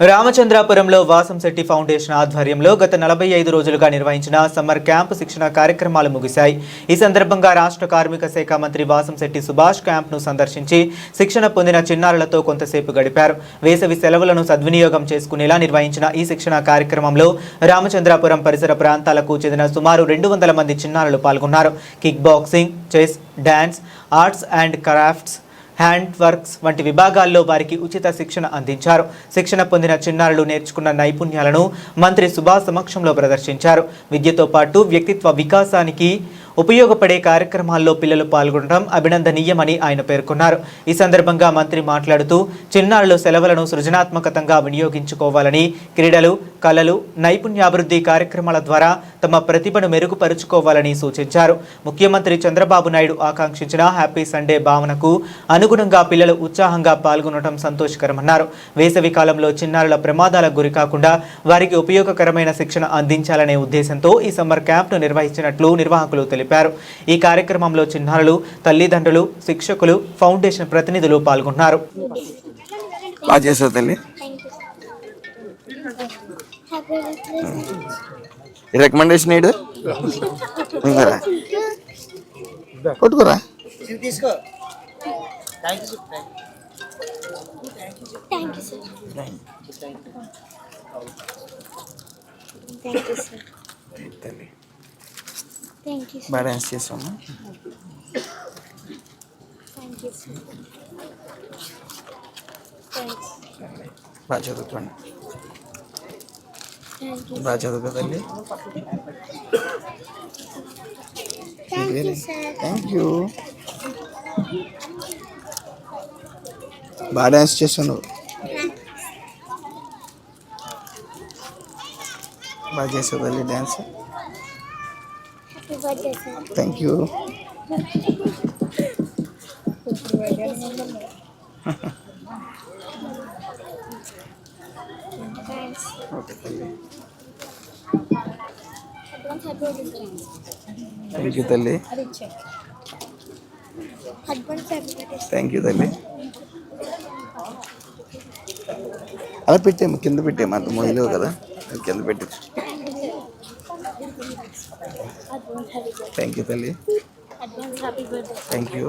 రామచంద్రాపురంలో Vasamsetti foundation ఆధ్వర్యంలో గత 45 రోజులుగా నిర్వహించిన సమ్మర్ క్యాంప్ శిక్షణ కార్యక్రమాలు ముగిశాయి. ఈ సందర్భంగా రాష్ట్ర కార్మిక శాఖ మంత్రి వాసంశెట్టి సుభాష్ క్యాంప్ను సందర్శించి శిక్షణ పొందిన చిన్నారులతో కొంతసేపు గడిపారు. వేసవి సెలవులను సద్వినియోగం చేసుకునేలా నిర్వహించిన ఈ శిక్షణ కార్యక్రమంలో రామచంద్రాపురం పరిసర ప్రాంతాలకు చెందిన సుమారు 200 మంది చిన్నారులు పాల్గొన్నారు. Kick boxing, chess, dance, arts and crafts, hand works వంటి విభాగాల్లో వారికి ఉచిత శిక్షణ అందించారు. శిక్షణ పొందిన చిన్నారులు నేర్చుకున్న నైపుణ్యాలను మంత్రి సుభాష్ సమక్షంలో ప్రదర్శించారు. విద్యతో పాటు వ్యక్తిత్వ వికాసానికి ఉపయోగపడే కార్యక్రమాల్లో పిల్లలు పాల్గొనడం అభినందనీయమని ఆయన పేర్కొన్నారు. ఈ సందర్భంగా మంత్రి మాట్లాడుతూ చిన్నారులు సెలవులను సృజనాత్మకంగా వినియోగించుకోవాలని, క్రీడలు, కళలు, నైపుణ్యాభివృద్ధి కార్యక్రమాల ద్వారా తమ ప్రతిభను మెరుగుపరుచుకోవాలని సూచించారు. ముఖ్యమంత్రి చంద్రబాబు నాయుడు ఆకాంక్షించిన హ్యాపీ సండే భావనకు అనుగుణంగా పిల్లలు ఉత్సాహంగా పాల్గొనడం సంతోషకరమన్నారు. వేసవి కాలంలో చిన్నారుల ప్రమాదాలకు గురికాకుండా వారికి ఉపయోగకరమైన శిక్షణ అందించాలనే ఉద్దేశంతో ఈ సమ్మర్ క్యాంప్ను నిర్వహించినట్లు నిర్వాహకులు తెలిపారు. ఈ కార్యక్రమంలో చిన్నారులు, తల్లిదండ్రులు, శిక్షకులు, ఫౌండేషన్ ప్రతినిధులు పాల్గొన్నారు. బాగా డాన్స్ చేస్తాము. బాగా చదువుకోండి, బాగా చదువుకోదండి. Thank you. బాగా డాన్స్ చేస్తాను, బాగా చేస్తావు తల్లి dance. Thank you. Thank you తల్లి. థ్యాంక్ యూ తల్లి. అలా పెట్టాము, కింద పెట్టాము, అంత మొదలు కదా, కింద పెట్టి. థ్యాంక్ యూ తల్లి. Thank you.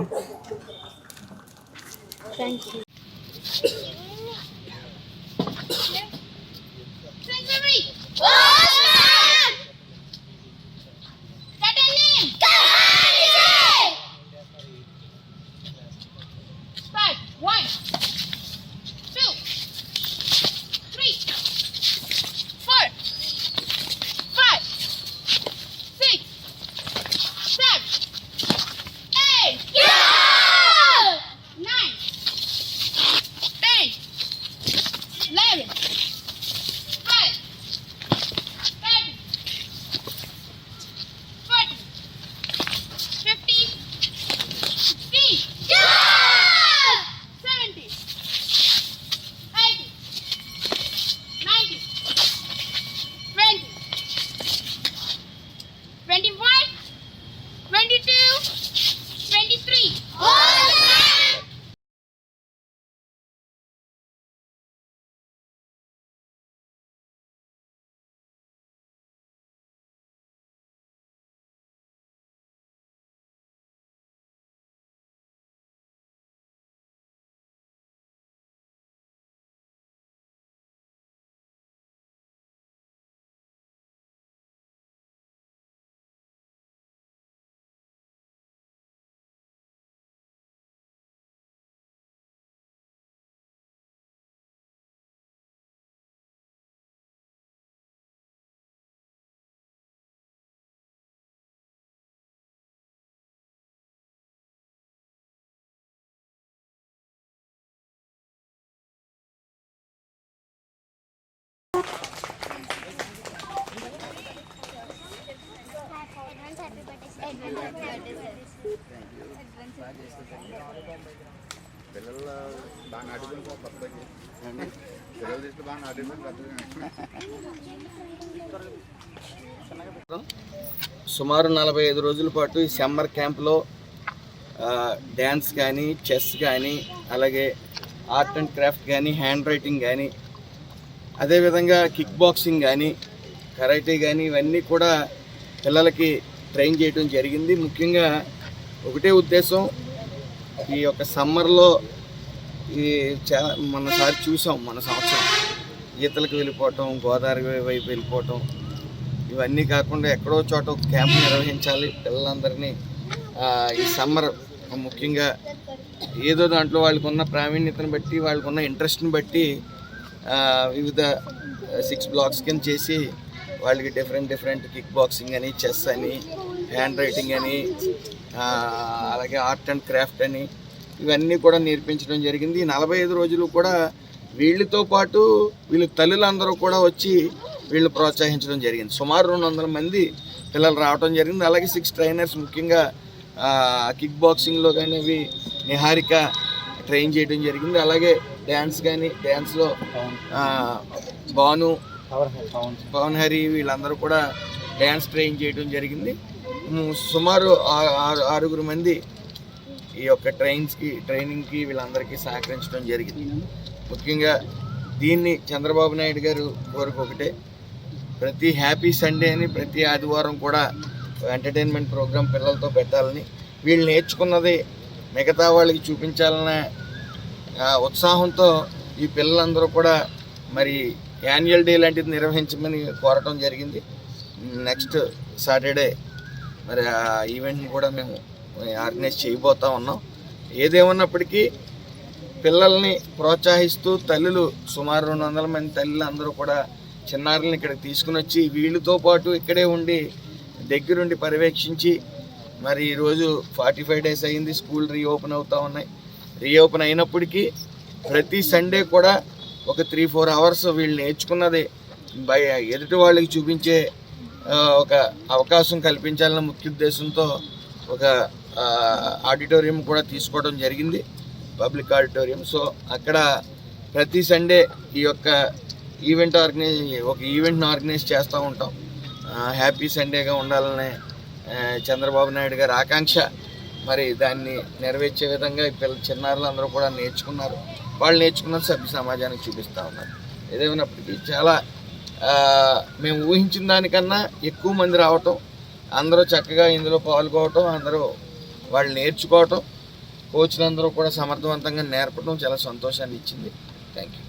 సుమారు 45 రోజుల పాటు ఈ సమ్మర్ క్యాంప్లో డ్యాన్స్ కానీ, చెస్ కానీ, అలాగే ఆర్ట్ అండ్ క్రాఫ్ట్ కానీ, హ్యాండ్ రైటింగ్ కానీ, అదేవిధంగా కిక్ బాక్సింగ్ కానీ కరాటే కానీ ఇవన్నీ కూడా పిల్లలకి ట్రైన్ చేయడం జరిగింది. ముఖ్యంగా ఒకటే ఉద్దేశం, ఈ యొక్క సమ్మర్లో ఈ మొన్నసారి చూసాం, మన సంవత్సరం ఈతలకు వెళ్ళిపోవటం, గోదావరి వైపు వెళ్ళిపోవటం, ఇవన్నీ కాకుండా ఎక్కడో చోట ఒక క్యాంప్ నిర్వహించాలి పిల్లలందరినీ. ఈ సమ్మర్ ముఖ్యంగా ఏదో దాంట్లో వాళ్ళకు ఉన్న ప్రావీణ్యతను బట్టి, వాళ్ళకు ఉన్న ఇంట్రెస్ట్ని బట్టి వివిధ 6 బ్లాక్స్ కింద చేసి వాళ్ళకి డిఫరెంట్ కిక్ బాక్సింగ్ అని, చెస్ అని, హ్యాండ్ రైటింగ్ అని, అలాగే ఆర్ట్ అండ్ క్రాఫ్ట్ అని ఇవన్నీ కూడా నేర్పించడం జరిగింది. ఈ 45 రోజులు కూడా వీళ్ళతో పాటు వీళ్ళ తల్లులందరూ కూడా వచ్చి వీళ్ళు ప్రోత్సహించడం జరిగింది. సుమారు 200 మంది పిల్లలు రావడం జరిగింది. అలాగే 6 ట్రైనర్స్ ముఖ్యంగా కిక్ బాక్సింగ్లో కానీ అవి నిహారిక ట్రైన్ చేయడం జరిగింది. అలాగే డ్యాన్స్ కానీ, డ్యాన్స్లో భాను, పవన్ హరి వీళ్ళందరూ కూడా డ్యాన్స్ ట్రైన్ చేయడం జరిగింది. సుమారు 6 మంది ఈ యొక్క ట్రైనింగ్కి వీళ్ళందరికీ సహకరించడం జరిగింది. ముఖ్యంగా దీన్ని చంద్రబాబు నాయుడు గారు కోరిక ఒకటే, ప్రతి హ్యాపీ సండే అని ప్రతి ఆదివారం కూడా ఎంటర్టైన్మెంట్ ప్రోగ్రాం పిల్లలతో పెట్టాలని, వీళ్ళు నేర్చుకున్నది మిగతా వాళ్ళకి చూపించాలనే ఉత్సాహంతో ఈ పిల్లలందరూ కూడా మరి యాన్యువల్ డే లాంటిది నిర్వహించమని కోరటం జరిగింది. నెక్స్ట్ సాటర్డే మరి ఆ ఈవెంట్ని కూడా మేము ఆర్గనైజ్ చేయబోతా ఉన్నాం. ఏదేమన్నప్పటికీ పిల్లల్ని ప్రోత్సహిస్తూ తల్లులు సుమారు 200 మంది తల్లులు అందరూ కూడా చిన్నారులను ఇక్కడికి తీసుకుని వచ్చి వీళ్ళతో పాటు ఇక్కడే ఉండి దగ్గరుండి పర్యవేక్షించి మరి ఈరోజు 45 days అయింది, స్కూల్ రీఓపెన్ అవుతూ ఉన్నాయి. రీఓపెన్ అయినప్పటికీ ప్రతి సండే కూడా ఒక 3-4 hours వీళ్ళు నేర్చుకున్నది ఎదుటి వాళ్ళకి చూపించే ఒక అవకాశం కల్పించాలన్న ముఖ్య ఉద్దేశంతో ఒక ఆడిటోరియం కూడా తీసుకోవడం జరిగింది, పబ్లిక్ ఆడిటోరియం. సో అక్కడ ప్రతి సండే ఈ యొక్క ఈవెంట్ని ఆర్గనైజ్ చేస్తూ ఉంటాం. హ్యాపీ సండేగా ఉండాలనే చంద్రబాబు నాయుడు గారి ఆకాంక్ష. మరి దాన్ని నెరవేర్చే విధంగా చిన్నారులు అందరూ కూడా నేర్చుకున్నారు. వాళ్ళు నేర్చుకున్నది సభ్య సమాజానికి చూపిస్తూ ఉన్నారు. ఏదేమైనప్పటికీ చాలా మేము ఊహించిన దానికన్నా ఎక్కువ మంది రావటం, అందరూ చక్కగా ఇందులో పాల్గొవటం, అందరూ వాళ్ళు నేర్చుకోవటం, కోచ్లందరూ కూడా సమర్థవంతంగా నేర్పడం చాలా సంతోషాన్ని ఇచ్చింది. Thank you.